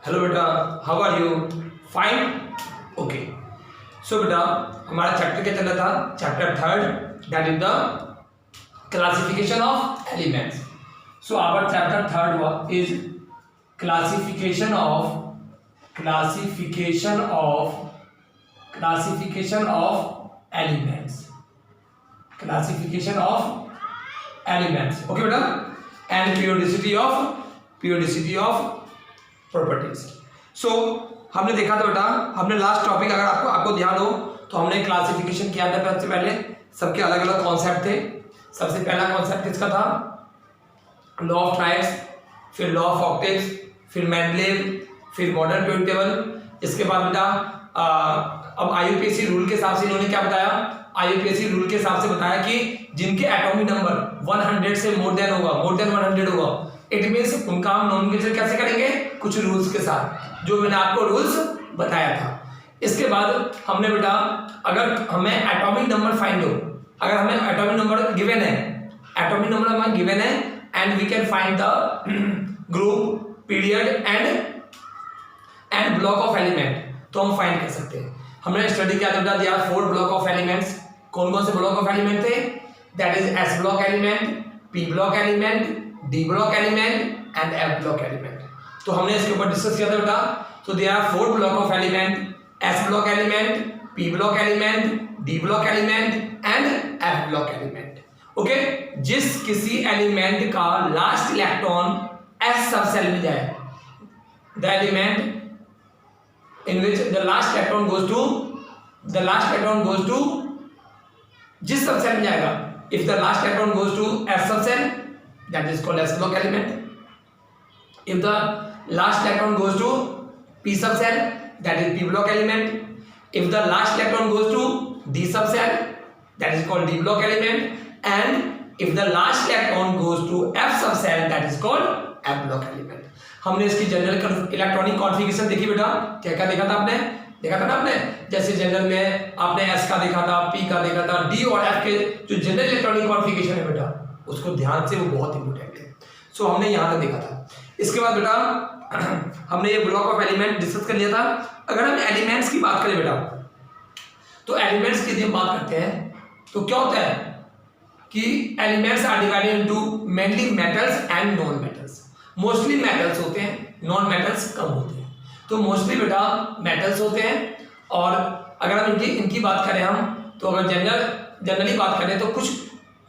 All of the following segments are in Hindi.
हेलो बेटा, how are you? Fine, okay. So बेटा, हमारा चैप्टर क्या चल रहा था? Chapter third, that is the classification of elements. So our chapter third is classification of elements, okay बेटा, and periodicity of properties. So हमने देखा था बेटा, हमने लास्ट टॉपिक, अगर आपको ध्यान हो तो हमने क्लासिफिकेशन किया था। सबसे पहले सबके अलग अलग कॉन्सेप्ट थे। सबसे पहला कॉन्सेप्ट किसका था? लॉ ऑफ ट्राइब्स, फिर लॉ ऑफ ऑक्टेव्स, फिर मेंडलेव, फिर मॉडर्न पीरियोडिक टेबल। इसके बाद बेटा अब आईयूपीएसी रूल के हिसाब से इन्होंने क्या बताया? आईयूपीएसी रूल के हिसाब से बताया कि जिनके एटॉमिक नंबर 100 से मोर देन 100 होगा, इट मीन्स उनका हम नॉमिनेचर कैसे करेंगे? कुछ रूल्स के साथ, जो मैंने आपको रूल्स बताया था। इसके बाद हमने बेटा, अगर हमें एटॉमिक नंबर फाइंड हो, अगर हमें एटॉमिक नंबर गिवन है and we can find the group, period and block of element, तो हम फाइंड कर सकते हैं। हमने स्टडी किया था बेटा, there are 4 block of elements. कौन कौन से ब्लॉक ऑफ एलिमेंट थे? That is S block element, P block element, D block element and F block element. तो हमने इसके ऊपर डिस्कस किया था बेटा। तो there are 4 block of element, S block element, P block element, D block element and F block element. Okay, जिस किसी एलिमेंट का लास्ट इलेक्ट्रॉन एस सब सेल में जाए, the element in which the last electron goes to जिस सब सेल में जाएगा, if the last electron goes to S sub cell, that is called S block element. If the last electron goes to P sub cell, that is P block element. If the last electron goes to D sub cell, that is called D block element. And if the last electron goes to F sub cell, that is called F block element. हमने इसकी जनरल इलेक्ट्रॉनिक कॉन्फ़िगरेशन देखी बेटा। क्या क्या देखा था आपने? देखा था ना आपने, जैसे जनरल में आपने एस का देखा था, पी का देखा था, डी और एफ के जो जनरल इलेक्ट्रॉनिक कॉन्फ़िगरेशन है बेटा, उसको ध्यान से, वो बहुत इंपॉर्टेंट है। सो हमने यहाँ तक देखा था। इसके बाद बेटा हमने ये ब्लॉक ऑफ एलिमेंट डिस्कस कर लिया था। अगर हम एलिमेंट्स की बात करें बेटा, तो एलिमेंट्स की यदि हम बात करते हैं तो क्या होता है कि elements are divided into mainly metals and non metals. Mostly metals होते हैं, नॉन मेटल्स कम होते हैं। तो मोस्टली बेटा मेटल्स होते हैं। और अगर हम इनकी बात करें हम, तो अगर जनरली बात करें तो कुछ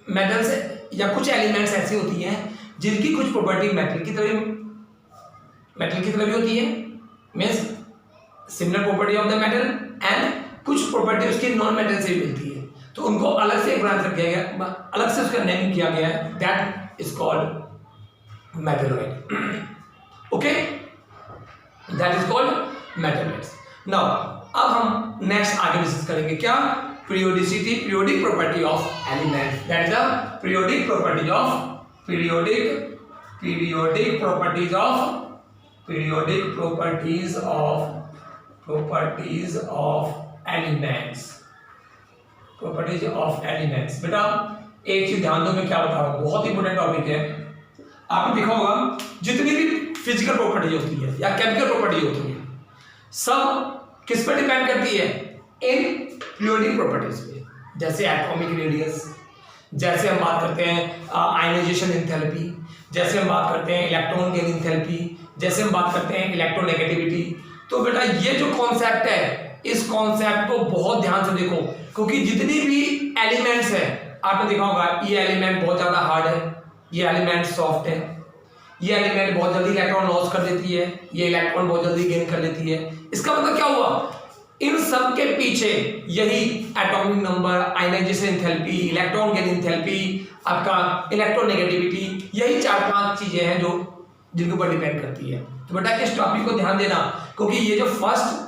मेटल्स या कुछ एलिमेंट्स ऐसी होती हैं जिनकी कुछ प्रॉपर्टी मेटल की तरह भी होती है, means similar property of the metal, and कुछ प्रॉपर्टी उसकी नॉन मेटल से भी मिलती है। तो उनको अलग से ब्रांच किया गया, अलग से उसका नेम किया गया है, that is called metalloid. Okay, that is called metalloids. Now अब हम नेक्स्ट आगे डिस्कस करेंगे क्या? Periodic property of element, that is the periodic properties of elements. बेटा एक चीज ध्यान दो, मैं क्या बता रहा हूं, बहुत इंपॉर्टेंट टॉपिक है। आपने देखा होगा जितनी भी फिजिकल प्रॉपर्टीज होती है या केमिकल प्रॉपर्टीज होती है, सब किस पर डिपेंड करती है? इन पीरियोडिक प्रॉपर्टीज पे। जैसे एटॉमिक रेडियस, जैसे हम बात करते हैं आयनाइजेशन एंथैल्पी, जैसे हम बात करते हैं इलेक्ट्रॉन गेन एंथैल्पी, जैसे हम बात करते हैं इलेक्ट्रोनेगेटिविटी। तो बेटा ये जो कॉन्सेप्ट है, इस कॉन्सेप्ट को बहुत ध्यान से देखो, क्योंकि जितनी भी एलिमेंट्स है, आपने देखा होगा ये एलिमेंट बहुत ज्यादा हार्ड है, ये एलिमेंट सॉफ्ट है, ये एलिमेंट बहुत जल्दी इलेक्ट्रॉन लॉस कर देती है, ये इलेक्ट्रॉन बहुत जल्दी गेन कर लेती है। इसका मतलब क्या हुआ? इन सब के पीछे यही atomic number, ionization enthalpy, electron gain enthalpy, आपका इलेक्ट्रोनेगेटिविटी, यही 4-5 चीजें हैं जो जिनके ऊपर डिपेंड करती है। तो बेटा इस टॉपिक को ध्यान देना, क्योंकि ये जो फर्स्ट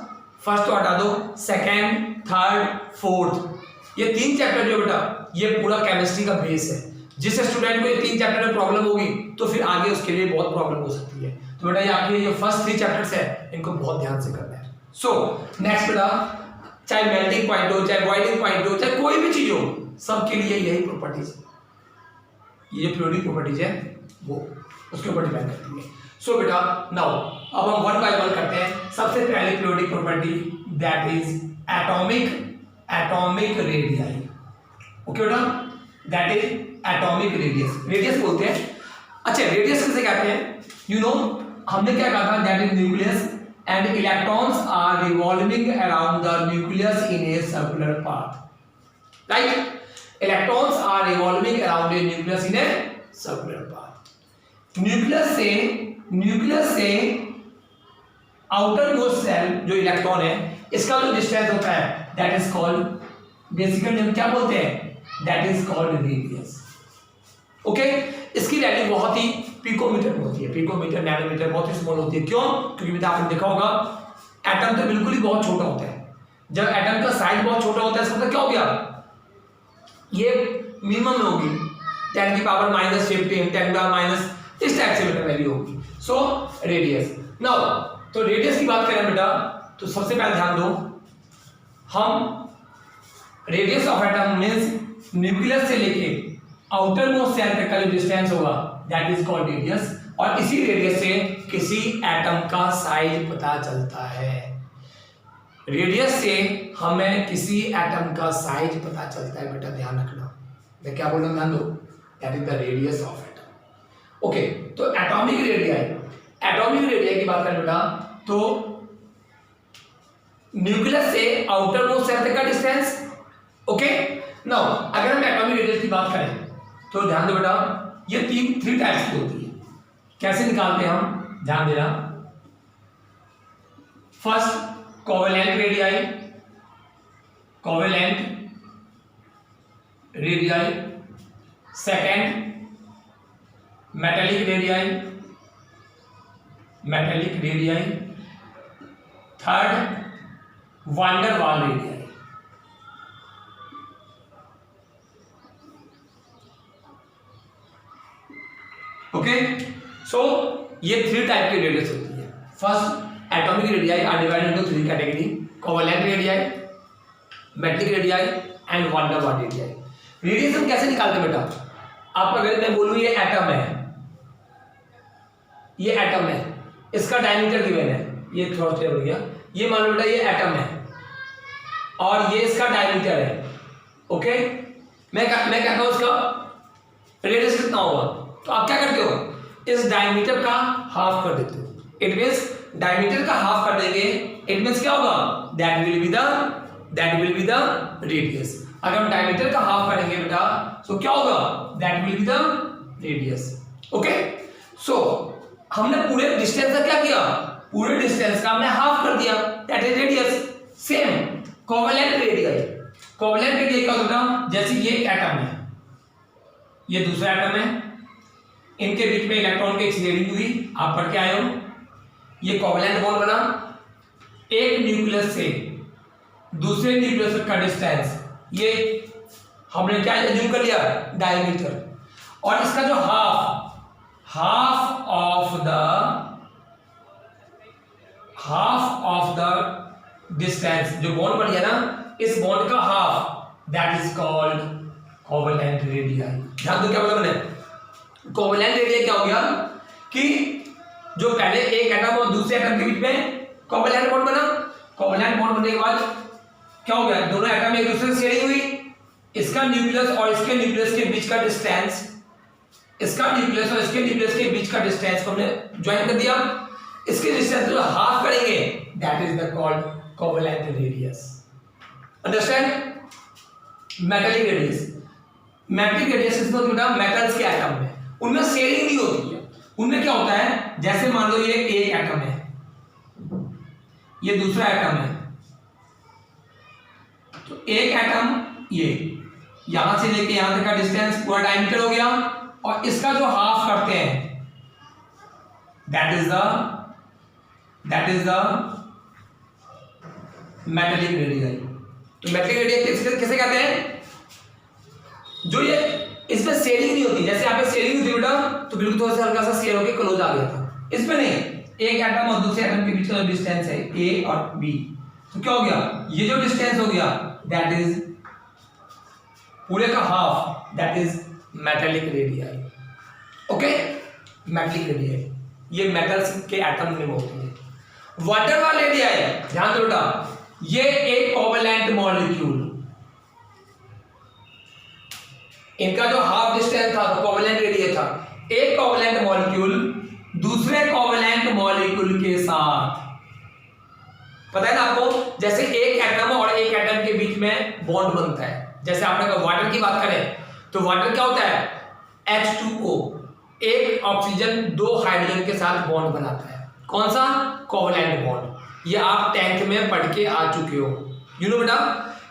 तो हटा दो, सेकेंड, थर्ड, फोर्थ, ये 3 चैप्टर जो बेटा, ये पूरा केमिस्ट्री का बेस है। जिस स्टूडेंट को ये 3 चैप्टर में प्रॉब्लम होगी तो फिर आगे उसके लिए बहुत प्रॉब्लम हो सकती है। तो बेटा ये आपके ये फर्स्ट 3 चैप्टर्स है, इनको बहुत ध्यान से करना है। सो नेक्स्ट बेटा, चाहे मेल्टिंग पॉइंट हो, चाहे बॉइलिंग पॉइंट हो, चाहे कोई भी चीज हो, सबके लिए यही प्रॉपर्टीज, ये जो पीरियोडिक प्रॉपर्टीज है वो उसके ऊपर डिपेंड करती है। सो बेटा नाउ अब हम वन बाय वन करते हैं। सबसे पहले periodic property that is atomic radii. Okay बेटा, that is atomic radius. Radius बोलते हैं। अच्छा, रेडियस किसे कहते हैं? यू नो, हमने क्या कहा था? That is nucleus and electrons are revolving around the nucleus in a circular path. Right, electrons are revolving around a nucleus in a circular path. Nucleus से आउटर मोस्ट सेल जो इलेक्ट्रॉन है, इसका जो डिस्टेंस होता है दैट इज कॉल्ड, बेसिकली हम क्या बोलते हैं? That is called radius. Okay, इसकी वैल्यू बहुत ही पिकोमीटर में होती है। पिकोमीटर, नैनोमीटर, बहुत ही स्मॉल होती है। क्यों? क्योंकि बेटा आपने देखा होगा एटम तो बिल्कुल ही बहुत छोटा होता है। जब एटम का साइज बहुत छोटा होता है इसका मतलब क्या हो गया? ये मिनिमम में होगी 10 की पावर माइनस 15, 10 की पावर माइनस, इस टाइप से बेटा वैल्यू होगी। So radius. नाउ तो रेडियस की बात करें बेटा, तो सबसे पहले ध्यान दो, हम radius of atom means nucleus से लेके आउटर मोस्ट सेल तक का जो डिस्टेंस होगा दैट इज कॉल्ड रेडियस। और इसी रेडियस से किसी एटम का साइज पता चलता है। रेडियस से हमें किसी एटम का साइज पता चलता है बेटा, ध्यान रखना। मैं क्या बोल रहा हूं, ध्यान दो, that is the radius of atom. Okay, तो एटॉमिक रेडियाई की बात करें बेटा, तो न्यूक्लियस से आउटर मोस्ट सेल तक का डिस्टेंस। ओके, नाउ अगर हम एटॉमिक रेडियस की बात करें तो ध्यान दो बेटा, ये थ्री टाइप्स की होती है। कैसे निकालते हैं हम? ध्यान देना। First covalent radii, second metallic radii, third van der Waals radii. Okay, so ये थ्री टाइप की रेडियस होती है। First atomic radii are divided into three category, covalent radii, metallic radii and van der Waals radii. Radius हम कैसे निकालते हैं बेटा? आप अगर मैं बोलूं ये एटम है, इसका डायमीटर गिवन है, ये थोड़ा सा हो गया, ये मान लो बेटा ये एटम है और ये इसका डायमीटर है। ओके, मैं कहता हूं इसका रेडियस कितना होगा, तो आप क्या करते हो? इस डायमीटर का हाफ कर देते हो। इट मींस डायमीटर का हाफ कर देंगे, इट मींस क्या होगा? That will be the radius. अगर हम डायमीटर का हाफ करेंगे बेटा तो क्या होगा? That will be the radius. Okay, so हमने पूरे डिस्टेंस का क्या किया? पूरे डिस्टेंस का हमने हाफ कर दिया, that is radius. Same covalent radii क्या होता है? जैसे ये एटम है, ये दूसरा एटम है, इनके बीच में इलेक्ट्रॉन की एक्सचेंजिंग हुई, आप पढ़ के आए हो, ये कोवेलेंट बॉन्ड बना। एक न्यूक्लियस से दूसरे न्यूक्लियस का डिस्टेंस, ये हमने क्या एज्यूम कर लिया? डायमीटर। और इसका जो हाफ ऑफ द डिस्टेंस जो बॉन्ड बन गया ना, इस बॉन्ड का half, that is called covalent radii. ध्यान दो क्या मतलब है? कोवेलेंट रेडियाई क्या हो गया कि जो पहले एक एटम और दूसरे एटम के बीच में कोवेलेंट बॉन्ड बना, कोवेलेंट बॉन्ड बनने के बाद क्या हो गया? दोनों एटम एक दूसरे से शेयरिंग हुई। इसका न्यूक्लियस और इसके न्यूक्लियस के बीच का डिस्टेंस, इसका न्यूक्लियस और इसके न्यूक्लियस के बीच का डिस्टेंस को हमने ज्वाइन कर दिया। इसके डिस्टेंस जो हाफ करेंगे that is the called covalent radius. Understand? Metallic radius इसमें बेटा मेटल्स के एटम में उनमें शेयरिंग नहीं होती है। उनमें क्या होता है? जैसे मान लो ये एक एटम है, ये दूसरा एटम है, तो एक एटम ये यहां से लेके यहां तक का डिस्टेंस पूरा डायमीटर हो गया, और इसका जो हाफ करते हैं that is the metallic radii. तो मेटेलिक रेडियाई किसे कहते हैं? जो ये इसमें शेयरिंग नहीं होती। जैसे यहाँ पे शेयरिंग होती बेटा, तो बिल्कुल थोड़ा सा हल्का सा शेयर होकर क्लोज आ गया था। इसमें नहीं, एक एटम और दूसरे एटम के बीच का जो डिस्टेंस है ए और बी, तो क्या हो गया? ये जो डिस्टेंस हो गया दैट इज पूरे का half, that is metallic radii. Okay, metallic radii. ये मेटल्स के एटम में होती है। वाटर वाल रेडियाई, ध्यान दो बेटा, ये एक कोवेलेंट मॉलिक्यूल, इनका जो हाफ डिस्टेंस था तो कोवेलेंट रेडियाई था। एक कोवेलेंट मॉलिक्यूल दूसरे कोवेलेंट मॉलिक्यूल के साथ, पता है ना आपको, जैसे एक एटम और एक एटम के बीच में बॉन्ड बनता है। जैसे आपने कहा वाटर की बात करें तो वाटर क्या होता है, H2O, एक ऑक्सीजन दो हाइड्रोजन के साथ बॉन्ड बनाता है। कौन सा, कोवेलेंट बॉन्ड। ये आप 10th में पढ़ के आ चुके हो, यू नो बेटा,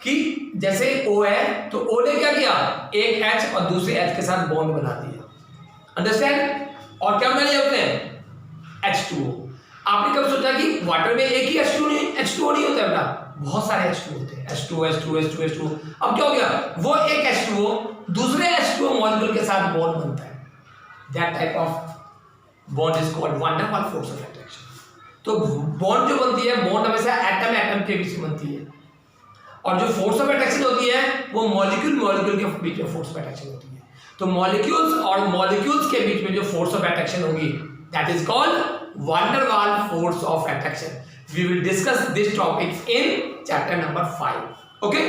कि जैसे O है तो O ने क्या किया, एक H और दूसरे H के साथ बॉन्ड बना दिया, अंडरस्टैंड। और क्या बना लिया उसने, H2O। आपने कब सोचा कि वाटर में एक ही H2O नहीं होता है बेटा, बहुत सारे H2O होते हैं, H2O। अब क्या हो गया, वो एक H2O दूसरे H2O मॉलिक्यूल के साथ बॉन्ड बनता है। That type of bond is called van der Waals force of attraction. तो बॉन्ड जो बनती है, बॉन्ड हमेशा एटम के बीच में बनती है, और जो फोर्स ऑफ अट्रैक्शन होती है वो मॉलिक्यूल के बीच में फोर्स ऑफ अट्रैक्शन होती है। तो मॉलिक्यूल्स और मॉलिक्यूल्स के बीच में जो फोर्स ऑफ अट्रैक्शन होगी, that is called van der Waals force of attraction. We will discuss this topic in chapter number 5. Okay?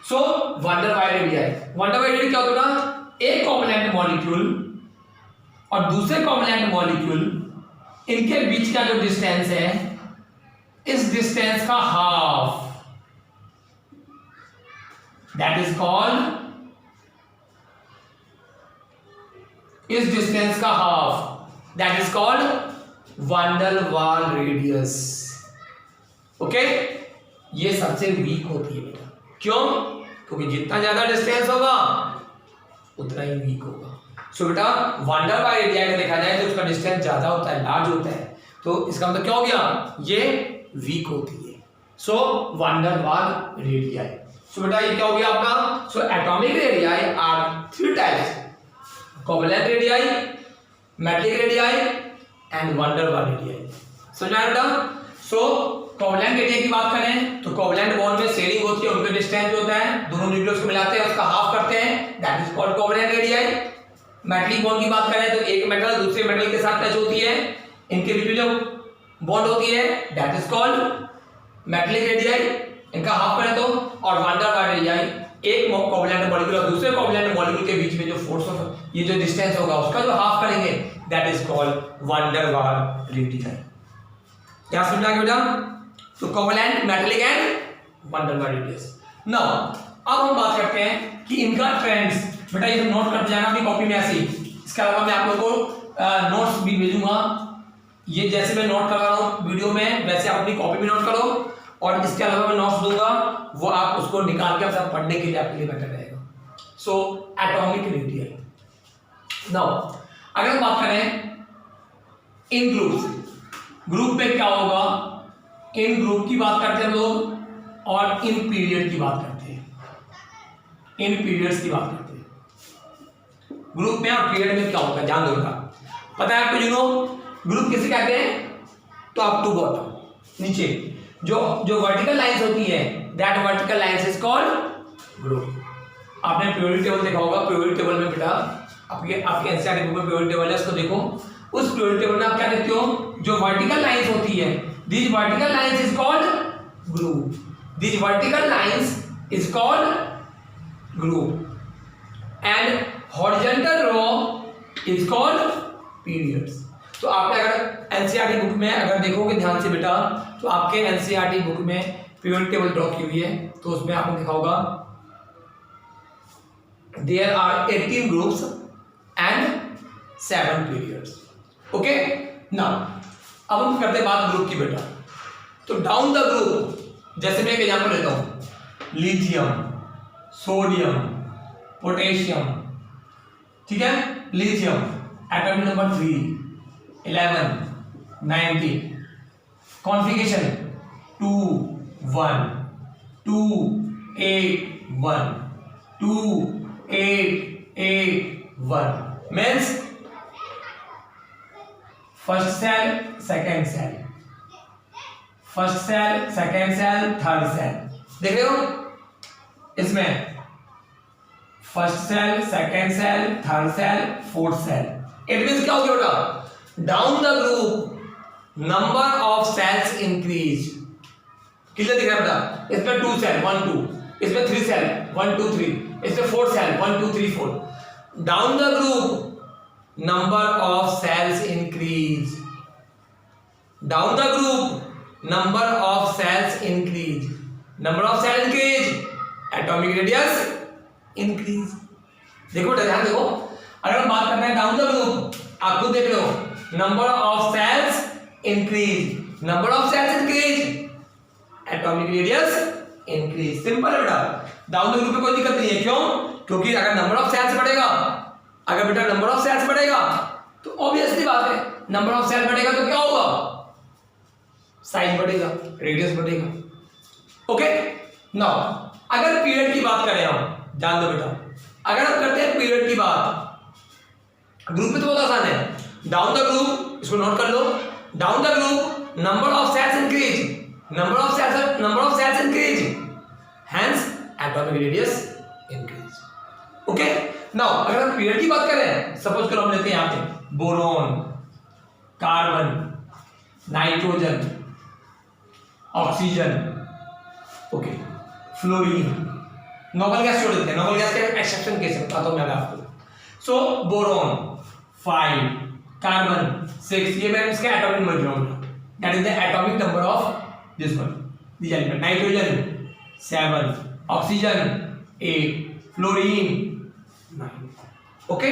So van der Waals radii, van der Waals radii क्या होता है, एक कोवेलेंट मॉलिक्यूल और दूसरे कोवेलेंट मॉलिक्यूल, इनके बीच का जो डिस्टेंस है, इस डिस्टेंस का हाफ, दैट इज कॉल्ड, इस डिस्टेंस का half that is called van der Waals radius. Okay, ये सबसे वीक होती है बेटा, क्यों, क्योंकि जितना ज्यादा डिस्टेंस होगा उतना ही वीक होगा। सो बेटा वैन डर वाल रेडियस में देखा जाए तो उसका डिस्टेंस ज्यादा होता है, लार्ज होता है, तो इसका मतलब क्या हो गया, ये वीक होती है। So when der Waals radius. सो बेटा ये क्या हो गया आपका, so atomic radius are 3 types, covalent radius, metallic radius and van der Waals radius. समझा बेटा। सो कोवेलेंट रेडियस की बात करें तो कोवेलेंट बॉन्ड में शेयरिंग होती है, उनका डिस्टेंस जो होता है, दोनों न्यूक्लियस को मिलाते हैं उसका हाफ करते हैं, that is called covalent radius. Metallic bond की बात करें तो एक मेटल दूसरे मेटल के साथ टच होती है, इनके बीच में जो बॉन्ड होती है that is called metallic radius, इनका हाफ करें तो। और वैन डर वाल रेडियस, एक कोवेलेंट मॉलिक्यूल और दूसरे कोवेलेंट मॉलिक्यूल के बीच में जो फोर्स ऑफ, ये जो डिस्टेंस होगा उसका जो हाफ करेंगे, that is called van der Waals radius. क्या समझा बेटा, तो covalent, metallic and van der Waals radius. Now अब हम बात करते हैं कि इनका ट्रेंड्स, बेटा ये नोट करते जाना अपनी कॉपी में ऐसे ही। इसके अलावा मैं आप लोगों को नोट्स भी भेजूंगा, ये जैसे मैं नोट कर रहा हूँ वीडियो में वैसे आप अपनी कॉपी में नोट करो, और इसके अलावा मैं नोट्स दूंगा वो आप उसको निकाल के अपना पढ़ने के लिए आपके लिए बेटर रहेगा। सो एटॉमिक रेडियस। नाउ अगर हम बात करें इन ग्रुप्स, ग्रुप में क्या होगा, इन ग्रुप की बात करते हैं हम लोग, और इन पीरियड की बात करते हैं, इन पीरियड्स की बात करते हैं। ग्रुप में और पीरियड में क्या होता है ध्यान दो बेटा, पता है आपको, यू नो ग्रुप किसे कहते हैं, टॉप टू बॉटम, नीचे जो वर्टिकल लाइंस होती है, that vertical lines is called group. आपने पीरियोडिक टेबल देखा होगा, पीरियोडिक टेबल में बेटा आपके एनसीईआरटी बुक में पीरियोडिक टेबल है, उसको देखो, उस पीरियोडिक टेबल में आप क्या देखते हो, जो वर्टिकल लाइंस होती है, this vertical lines is called group, this vertical lines is called group and horizontal row is called periods. तो आपने अगर एनसीईआरटी बुक में अगर देखोगे ध्यान से बेटा, तो आपके एनसीईआरटी बुक में पीरियोडिक टेबल ड्रॉ की हुई है, तो उसमें आपने देखा होगा there are 18 groups and 7 periods. Okay, now अब हम करते हैं बात ग्रुप की बेटा। तो डाउन द ग्रुप, जैसे मैं एक एग्जांपल लेता हूं, लिथियम, सोडियम, पोटेशियम, ठीक है, lithium atomic number 3, 11, 19, configuration 2, 1, 2, 8, 1, 2, 8, 8, 1 means first shell, second shell, first shell, second shell, third shell, देख रहे हो इसमें first shell, second shell, third shell, fourth shell. It means क्या हो गया बेटा, down the group number of shells increase. Clear दिख रहा है बेटा? इसमें 2 सेल 1 2, इसमें 3 सेल 1 2 3, इसमें 4 shell 1 2 3 4। Down the group number of shells increase. Down the group number of shells increase. Number of shell increase, atomic radius increase. देखो बेटा ध्यान देखो, अगर हम बात करते हैं डाउन द ग्रुप, आप खुद देख लो, number of shells increase, number of shells increase, atomic radius increase. Simple है बेटा, डाउन द ग्रुप में कोई दिक्कत नहीं है। क्यों? क्योंकि अगर नंबर ऑफ सेल्स बढ़ेगा, अगर बेटा नंबर ऑफ सेल्स बढ़ेगा तो ऑब्वियसली बात है, नंबर ऑफ सेल बढ़ेगा तो क्या होगा? साइज बढ़ेगा, रेडियस बढ़ेगा। ओके नाउ अगर पीरियड की बात करें हम, जान दो बेटा, अगर हम करते हैं पीरियड की बात, ग्रुप में तो बहुत आसान है। डाउन द ग्रुप, इसको नोट कर लो, down the group number of shells increase, number of shells increase, hence atomic radius increase. Okay now अगर हम पीरियड की बात करें, सपोज करो हम लेते हैं यहां पे boron, carbon, nitrogen, oxygen, okay, fluorine, noble gas छोड़ देते हैं, नोबल गैस के एक्सेप्शन केस बताता हूं मैं आपको। सो बोरोन 5, कार्बन 6, ये मैं इसका एटॉमिक नंबर लूंगा, that is the atomic number of this one, this element. Nitrogen 7, oxygen 8, fluorine 9। Okay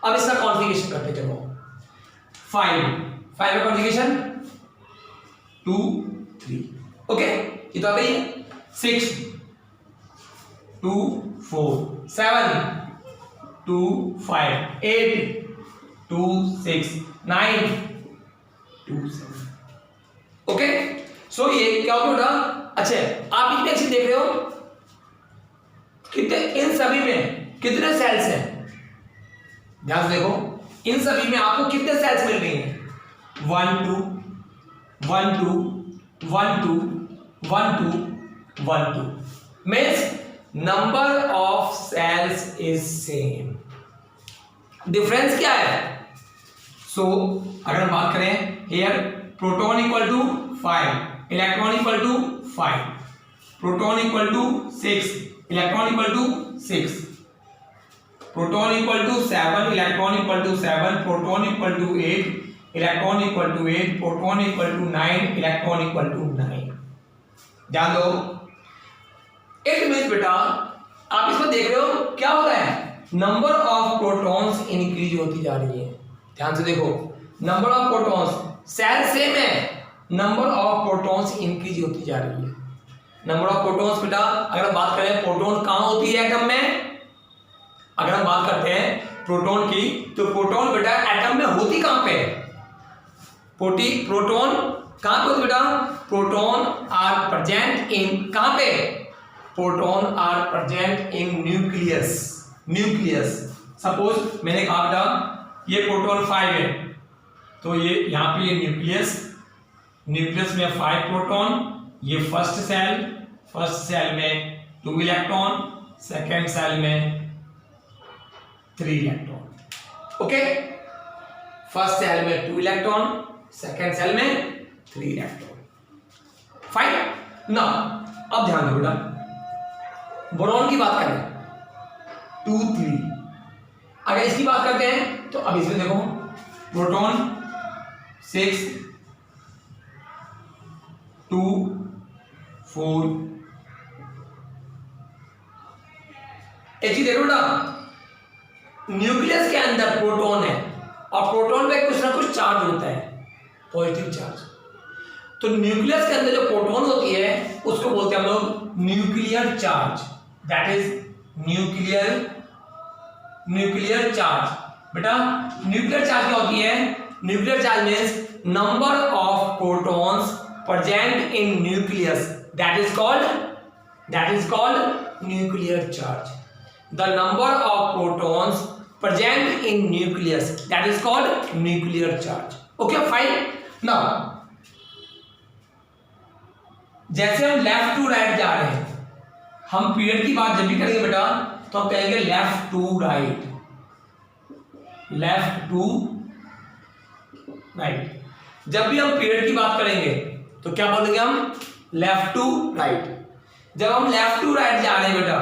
अब इसका कॉन्फ़िगरेशन करते हैं। चलो 5 का कॉन्फ़िगरेशन 2 3, ओके ये तो आ गई है। 6 2 4, 7 2 5, 8 2 6, 9 2 7। ओके सो ये क्या होगा? अच्छा आप इसमें ऐसे देख रहे हो कितने, इन सभी में कितने सेल्स हैं? ध्यान से देखो, इन सभी में आपको कितने सेल्स मिल रही हैं? 1 2 1 2 1 2 1 2 1 2 means number of shells is same. Difference क्या है? सो अगर हम बात करें here, proton equal to 5, electron equal to 5, proton equal to 6, electron equal to 6, proton equal to 7, electron equal to 7, proton equal to 8, electron equal to 8, proton equal to 9, electron equal to 9। ध्यान दो, इट मींस बेटा आप इसमें देख रहे हो क्या हो रहा है? नंबर ऑफ प्रोटॉन्स इंक्रीज होती जा रही है। ध्यान से देखो, number of protons shell same है, नंबर ऑफ प्रोटॉन्स इंक्रीज होती जा रही है। नंबर ऑफ प्रोटॉन्स बेटा अगर हम बात करें प्रोटॉन कहां होती है एटम में, अगर हम बात करते हैं प्रोटॉन की, तो प्रोटॉन बेटा एटम में होती कहां पे? प्रोटॉन कहां पे होती बेटा? प्रोटॉन आर प्रेजेंट इन, कहां पे? Proton are present in nucleus. Nucleus suppose मैंने कहा बेटा ये प्रोटॉन 5 है, तो ये यहां पे ये न्यूक्लियस, न्यूक्लियस में 5 प्रोटॉन, ये फर्स्ट सेल में 2 इलेक्ट्रॉन, सेकेंड सेल में 3 इलेक्ट्रॉन। ओके फर्स्ट सेल में 2 इलेक्ट्रॉन, सेकेंड सेल में 3 इलेक्ट्रॉन। फाइन ना अब ध्यान दो बेटा, बोरॉन की बात करें 2 3, अगर इसकी बात करते हैं तो अब इसमें देखो प्रोटॉन 6 2 4, एक चीज देखो बेटा, न्यूक्लियस के अंदर प्रोटॉन है और प्रोटॉन पे कुछ ना कुछ चार्ज होता है, पॉजिटिव चार्ज। तो न्यूक्लियस के अंदर जो प्रोटॉन होती है उसको बोलते हैं हम लोग nuclear charge, that is nuclear charge. बेटा न्यूक्लियर चार्ज क्या होती है? Nuclear charge means number of protons present in nucleus, that is called nuclear charge. The number of protons present in nucleus, that is called nuclear charge. Okay fine. Now जैसे हम लेफ्ट टू राइट जा रहे हैं, हम पीरियड की बात जब भी करेंगे बेटा तो हम कहेंगे left to right, left to right. जब भी हम पीरियड की बात करेंगे तो क्या बोलेंगे हम, लेफ्ट टू राइट। जब हम लेफ्ट टू राइट जा रहे हैं बेटा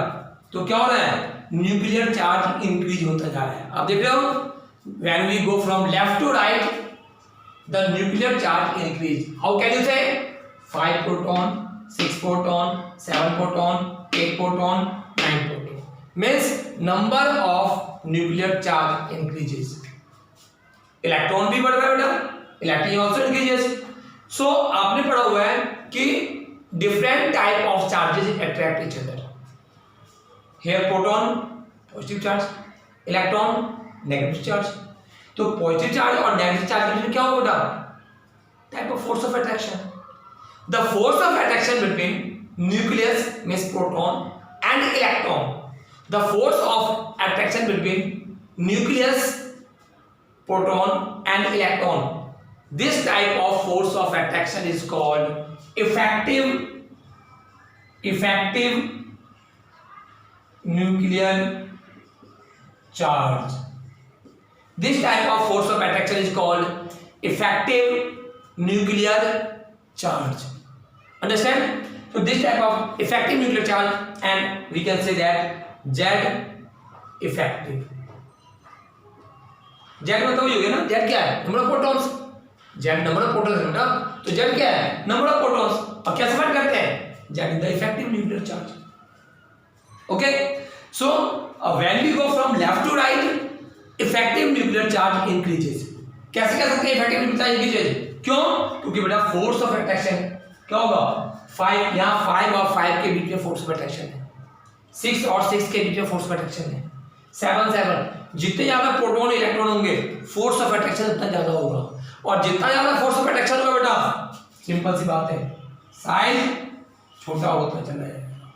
तो क्या हो रहा है, न्यूक्लियर चार्ज इंक्रीज होता जा रहा है। आप देख रहे हो, when we go from left to right the nuclear charge increase. How can you say 5 proton, 6 proton, 7 proton, 8 proton, 9 proton means number of nuclear charge increases. Electron भी बढ़ रहा है बेटा, इलेक्ट्रॉन also increases. So आपने पढ़ा हुआ है कि different type of charges attract each other. Here proton positive charge, electron negative charge. तो पॉजिटिव चार्ज और नेगेटिव चार्ज के बीच में क्या होगा, type of force of attraction. The force of attraction between nucleus means proton and electron, the force of attraction between nucleus proton and electron, this type of force of attraction is called effective nuclear charge. This type of force of attraction is called effective nuclear charge. Understand? So this type of effective nuclear charge, and we can say that Z effective. Z मतलब ये हो गया ना, Z क्या है, number of protons. Z number of protons है बेटा, तो Z क्या है, नंबर ऑफ प्रोटॉन्स. अब कैसे फाइंड करते हैं, Z is the effective nuclear charge. Okay, so when we go from left to right, effective nuclear charge increases. कैसे कह सकते हैं इफेक्टिव न्यूक्लियर चार्ज इंक्रीजेस, क्यों, क्योंकि बेटा फोर्स ऑफ अट्रैक्शन क्या होगा, 5, यहाँ 5 और 5 के बीच में फोर्स ऑफ अट्रैक्शन है, 6 और 6 के बीच में फोर्स ऑफ अट्रैक्शन है, 7 जितने ज्यादा प्रोटॉन इलेक्ट्रॉन होंगे फोर्स ऑफ अट्रैक्शन उतना ज्यादा होगा, और जितना ज्यादा फोर्स ऑफ अट्रैक्शन होगा बेटा सिंपल सी बात है साइज छोटा होता चला जाएगा.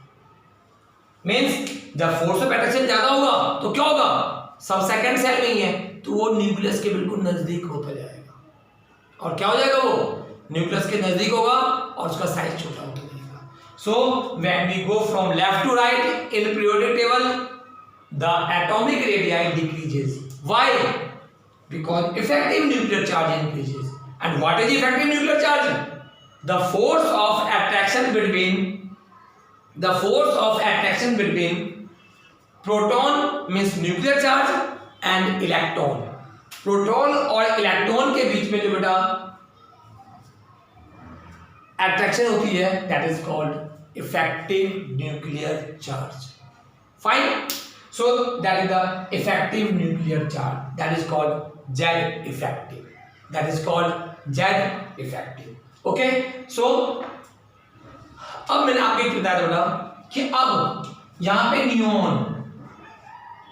मींस जब फोर्स ऑफ अट्रैक्शन ज्यादा होगा तो क्या होगा, सब सेकंड सेल में ही है तो वो न्यूक्लियस के बिल्कुल नजदीक होता जाएगा, और क्या हो जाएगा, वो न्यूक्लियस के नजदीक होगा और उसका साइज छोटा होता जाएगा. So when we go from left to right in periodic table the atomic radii decreases. Why, because effective nuclear charge increases. And what is effective nuclear charge, the force of attraction between proton means nuclear charge and electron. Proton और इलेक्ट्रॉन के बीच में जो बेटा अट्रैक्शन होती है that is called effective nuclear charge. Fine, so that is the effective nuclear charge, that is called Z effective, that is called Z effective. Okay, so अब मैंने आपको एक बताया बेटा कि अब यहां पे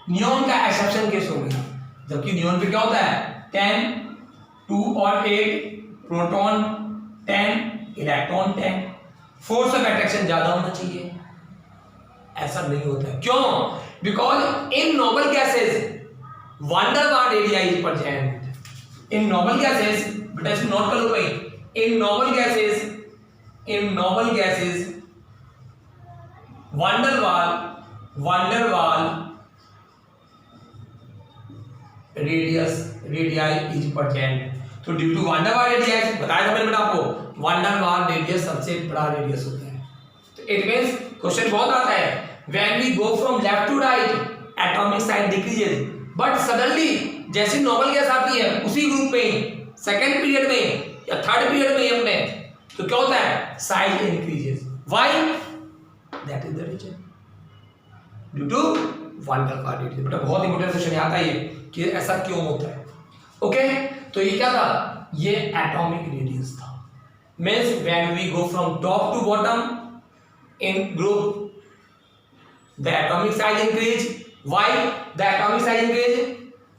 नियॉन का एक्सेप्शन केस हो गया, जबकि नियॉन पे क्या होता है 10, 2 और 8, proton 10, electron 10, force of attraction ज्यादा होना चाहिए. ऐसा नहीं होता है, क्यों, because in noble gases van der Waals radii is present. In noble gases बेटा इसको नोट कर लो भाई, in noble gases van der Waals radii is present. तो due to van der Waals radii, बताया था मैंने बेटा आपको, वंडर वाल रेडियस सबसे बड़ा रेडियस होता है. तो इट मींस क्वेश्चन बहुत आता है, when we go from left to right atomic size decreases, but suddenly जैसे नोबल गैस आती है उसी ग्रुप में सेकंड पीरियड में या थर्ड पीरियड में अपने, तो क्या होता है, size increases. Why, that is the reason, due to van der Waals radius. बेटा बहुत इंपॉर्टेंट क्वेश्चन आता है ये कि ऐसा क्यों होता है. ओके, तो ये क्या था, ये एटॉमिक रेडियस था. Means when we go from top to bottom in group the atomic size increase. Why the atomic size increase,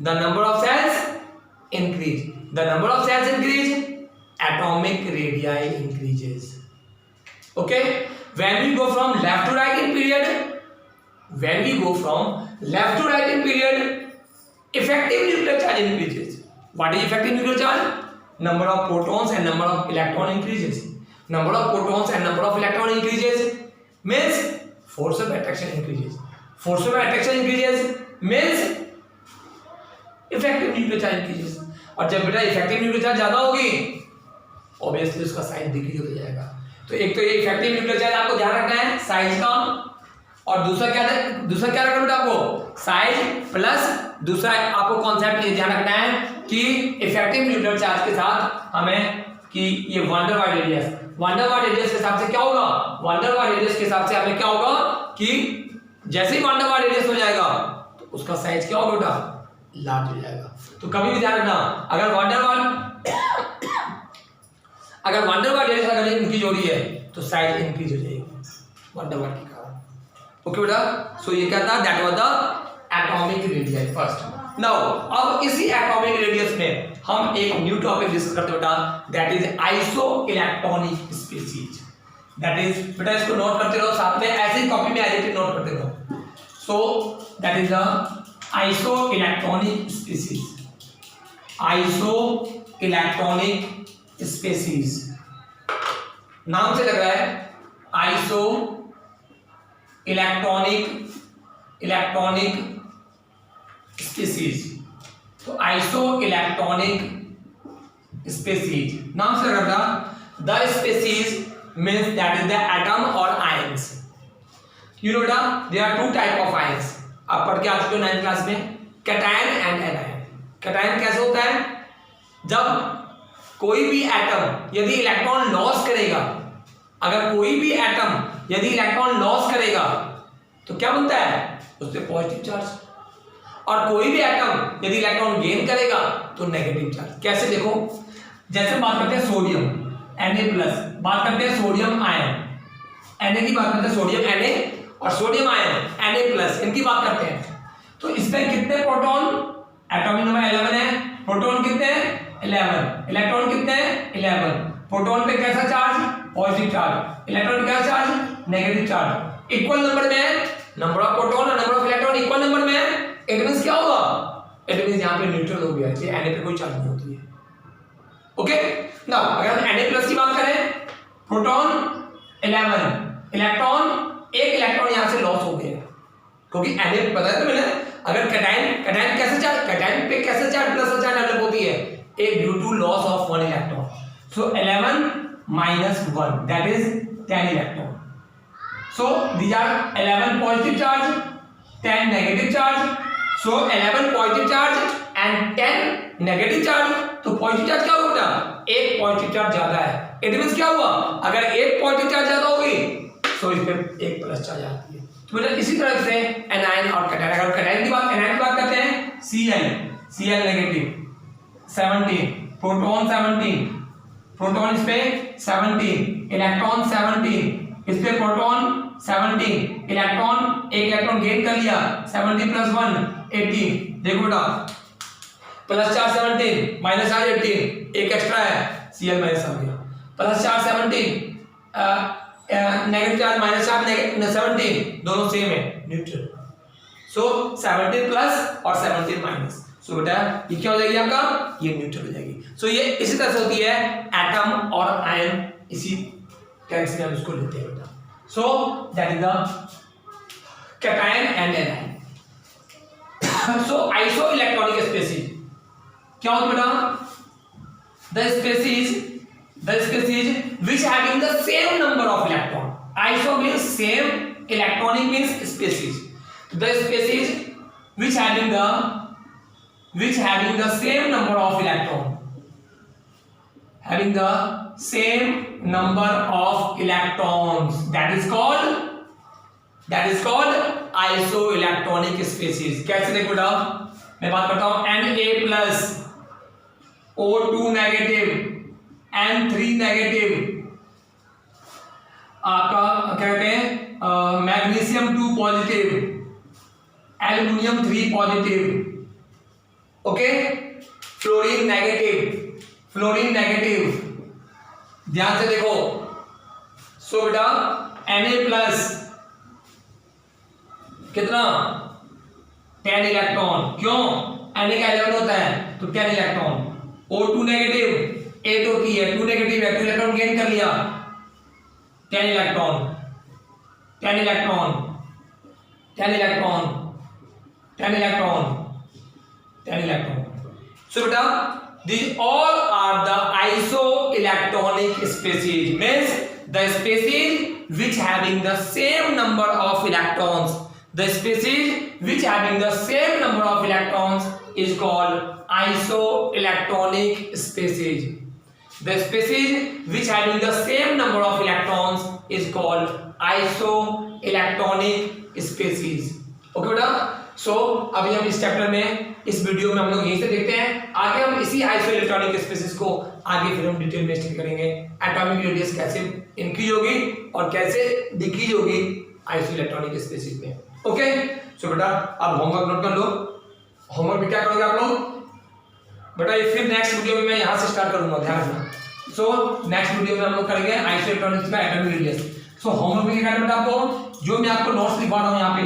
the number of shells increase, the number of shells increase, atomic radii increases. Okay, when we go from left to right in period, when we go from left to right in period, effective nuclear charge increases. What is effective nuclear charge? Number of protons and number of electron increases. Number of protons and number of electron increases means force of attraction increases. Force of attraction increases means effective nuclear charge increases. और जब बेटा इफेक्टिव न्यूक्लियर चार्ज ज्यादा होगी ऑब्वियसली उसका साइज डिक्रीज हो जाएगा। तो एक तो ये इफेक्टिव न्यूक्लियर चार्ज आपको ध्यान रखना है साइज का, और दूसरा क्या रखना बेटा आपको साइज प्लस दूसरा आपको कॉन्सेप्ट ये ध्यान रखना है कि इफेक्टिव न्यूक्लियर चार्ज के साथ हमें कि ये वान डेर वाल्स रेडियस के हिसाब से क्या होगा, वान डेर वाल्स रेडियस के हिसाब से हमें क्या होगा कि जैसे ही वान डेर वाल्स रेडियस हो जाएगा तो उसका साइज क्या होगा बेटा लार्ज हो जाएगा। तो कभी भी ध्यान रखना अगर वान डेर वाल्स रेडियस अगर इंक्रीज हो रही है तो साइज इंक्रीज हो जाएगी वान डेर वाल्स के कारण। ओके बेटा, सो ये क्या था, that was the atomic radius first. Now अब इसी एटॉमिक रेडियस में हम एक न्यू टॉपिक डिस्कस करते बेटा, that is isoelectronic species. That is बेटा इसको नोट करते रहो साथ में, ऐसे ही कॉपी में एडिट नोट करते रहो। So that is the isoelectronic species, isoelectronic species नाम से लग रहा है आइसो इलेक्ट्रॉनिक स्पीशीज। तो आइसो इलेक्ट्रॉनिक स्पीशीज नाम से लग रहा, the species means that is the atom और आयंस। यू नो बेटा there are two type of ions, आप पढ़ के आ चुके हो 9th क्लास में, कैटायन एंड एनायन। कैटायन कैसे होता है, जब कोई भी एटम यदि इलेक्ट्रॉन लॉस करेगा, अगर कोई भी एटम यदि इलेक्ट्रॉन लॉस करेगा तो क्या बनता है उस पर पॉजिटिव चार्ज, और कोई भी एटम यदि इलेक्ट्रॉन गेन करेगा तो नेगेटिव चार्ज। कैसे देखो, जैसे बात करते हैं सोडियम Na+, बात करते हैं सोडियम आयन, Na की बात करते हैं सोडियम Na और सोडियम आयन Na+, इनकी बात करते हैं। तो इसमें कितने प्रोटॉन, एटॉमिक नंबर 11 है, प्रोटॉन कितने हैं 11, इलेक्ट्रॉन कितने हैं 11। प्रोटॉन पे कैसा चार्ज, पॉजिटिव चार्ज, इलेक्ट्रॉन पे कैसा charge, negative charge. Equal number में है, नंबर ऑफ प्रोटॉन और number of electron equal number में है, इट मींस क्या होगा, इट मींस यहां पे न्यूट्रल हो गया, ये Na पे कोई चार्ज नहीं होती है। ओके, नाउ अगर हम Na+ की बात करें, प्रोटॉन 11, इलेक्ट्रॉन, एक इलेक्ट्रॉन यहां से लॉस हो गया, क्योंकि Na पता है तो मैंने, अगर कैटायन कैसे चार्ज, कैटायन पे कैसे चार्ज प्लस चार्ज डेवलप होती है, एक due to loss of 1 electron. So 11 - 1 that is 10 electron. So these are 11 positive charge, 10 negative charge. So 11 positive charge and 10 negative charge. तो पॉजिटिव चार्ज क्या होगा बेटा, एक पॉजिटिव चार्ज ज्यादा है, इट मींस क्या हुआ, अगर एक पॉजिटिव चार्ज ज्यादा होगी तो इस पे एक प्लस चार्ज आती है। तो बेटा इसी तरह से एनायन और कैटायन, अगर कैटायन की बात करते हैं, Cl नेगेटिव 17, प्रोटॉन 17, प्रोटॉन इस पे 17, इलेक्ट्रॉन 17, इस पे प्रोटॉन 17, इलेक्ट्रॉन एक इलेक्ट्रॉन गेन कर लिया, 17 + 1 18। देखो बेटा प्लस चार्ज 17 माइनस चार्ज 18, एक एक्स्ट्रा है Cl माइनस आ गया, plus charge 17 negative charge minus charge 17 दोनों सेम है, न्यूट्रल। सो 17 प्लस और 17 माइनस, सो बेटा ये क्या हो जाएगी आपका, ये न्यूट्रल हो जाएगी। सो ये इसी तरह से होती है एटम और आयन, इसी तरह से हम इसको लेते हैं बेटा। So that is the cation and anion. So isoelectronic species क्या होता है बेटा, the species which having the same number of electron, iso means same, electronic means species, the species which having the same number of electron, having the same number of electrons, that is called isoelectronic species। कैसे देखो बेटा, मैं बात करता हूं Na+, O2 negative, N3 negative, आपका क्या कहते हैं magnesium 2 positive, aluminium 3 positive, okay, fluorine negative, ध्यान से देखो। सो बेटा Na+ कितना 10 इलेक्ट्रॉन, क्यों, Na का 11 होता है तो 10 इलेक्ट्रॉन, O2 नेगेटिव 8 होती है, 2 नेगेटिव है, 2 इलेक्ट्रॉन गेन कर लिया, 10 electron, 10 electron, 10 electron, 10 electron, 10 electron. So बेटा These all are the isoelectronic species, means the species which having the same number of electrons. The species which having the same number of electrons is called isoelectronic species. The species which having the same number of electrons is called isoelectronic species. Okay बेटा, सो अभी हम इस चैप्टर में, इस वीडियो में हम लोग यहीं से देखते हैं। आगे हम इसी आइसोइलेक्ट्रॉनिक स्पेसिस को आगे फिर हम डिटेल में स्टडी करेंगे। एटॉमिक रेडियस कैसे इंक्रीज होगी और कैसे डिक्रीज होगी आइसोइलेक्ट्रॉनिक स्पेसिस में। ओके, सो बेटा अब होमवर्क नोट कर लो। होमवर्क में क्या करोगे आप लोग बेटा, ये फिर नेक्स्ट वीडियो में मैं यहाँ से स्टार्ट करूंगा, ध्यान रखना। सो नेक्स्ट वीडियो में हम लोग करेंगे आइसोइलेक्ट्रॉनिक्स का एटॉमिक रेडियस। सो होमवर्क में क्या करना बेटा आपको, जो मैं आपको नोट्स लिखवा रहा हूँ यहाँ पे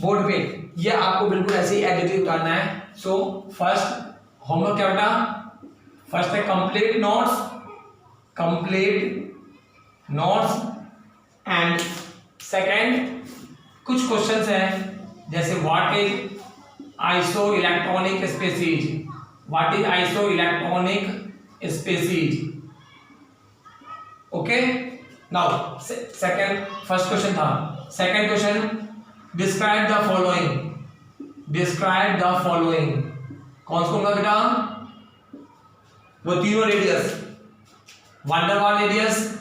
बोर्ड पे, ये आपको बिल्कुल ऐसे ही एडिटिव उतारना है। सो फर्स्ट होमवर्क क्या बेटा, फर्स्ट है कंप्लीट नोट्स एंड सेकंड कुछ क्वेश्चंस हैं जैसे what is isoelectronic species, what is isoelectronic species. Okay, now second, first question था, second question describe the following. कौन सा होगा बेटा, वो तीनों radius, van der Waals radius,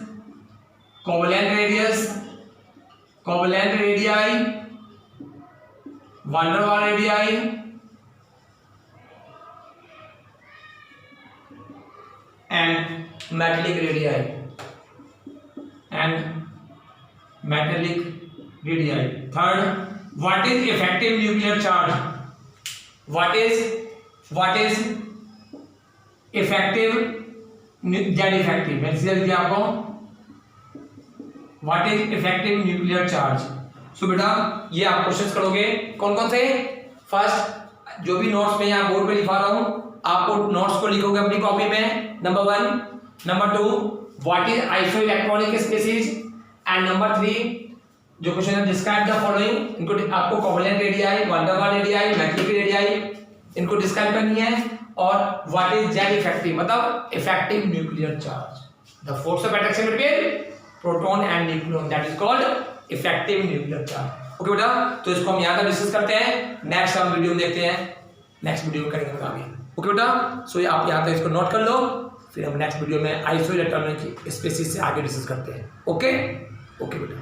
covalent radii, van der Waals radii and metallic radii. Third, what is effective nuclear charge, what is effective Z effective, मैं सीधा दिया आपको, what is effective nuclear charge। सो बेटा ये आप क्वेश्चंस करोगे कौन कौन से, फर्स्ट जो भी नोट्स में यहाँ बोर्ड पे लिखा रहा हूँ, आपको नोट्स को लिखोगे अपनी कॉपी में, number 1, number 2 what is isoelectronic species and number 3 जो क्वेश्चन है डिस्क्राइब द फॉलोइंग, इनको आपको covalent radii, van der Waals radii, metallic radii इनको डिस्क्राइब करनी है, और व्हाट इज जेड इफेक्टिव मतलब effective nuclear charge, the force of attraction between proton and nucleon, that is called effective nuclear charge. Okay बेटा, तो इसको हम यहां तक डिस्कस करते हैं, नेक्स्ट हम वीडियो में देखते हैं, नेक्स्ट वीडियो में करेंगे आगे। ओके बेटा, सो ये आप यहां तक इसको नोट कर लो, फिर हम नेक्स्ट वीडियो में आइसोइलेक्ट्रॉनिक स्पेसीज से आगे डिस्कस करते हैं। ओके बेटा।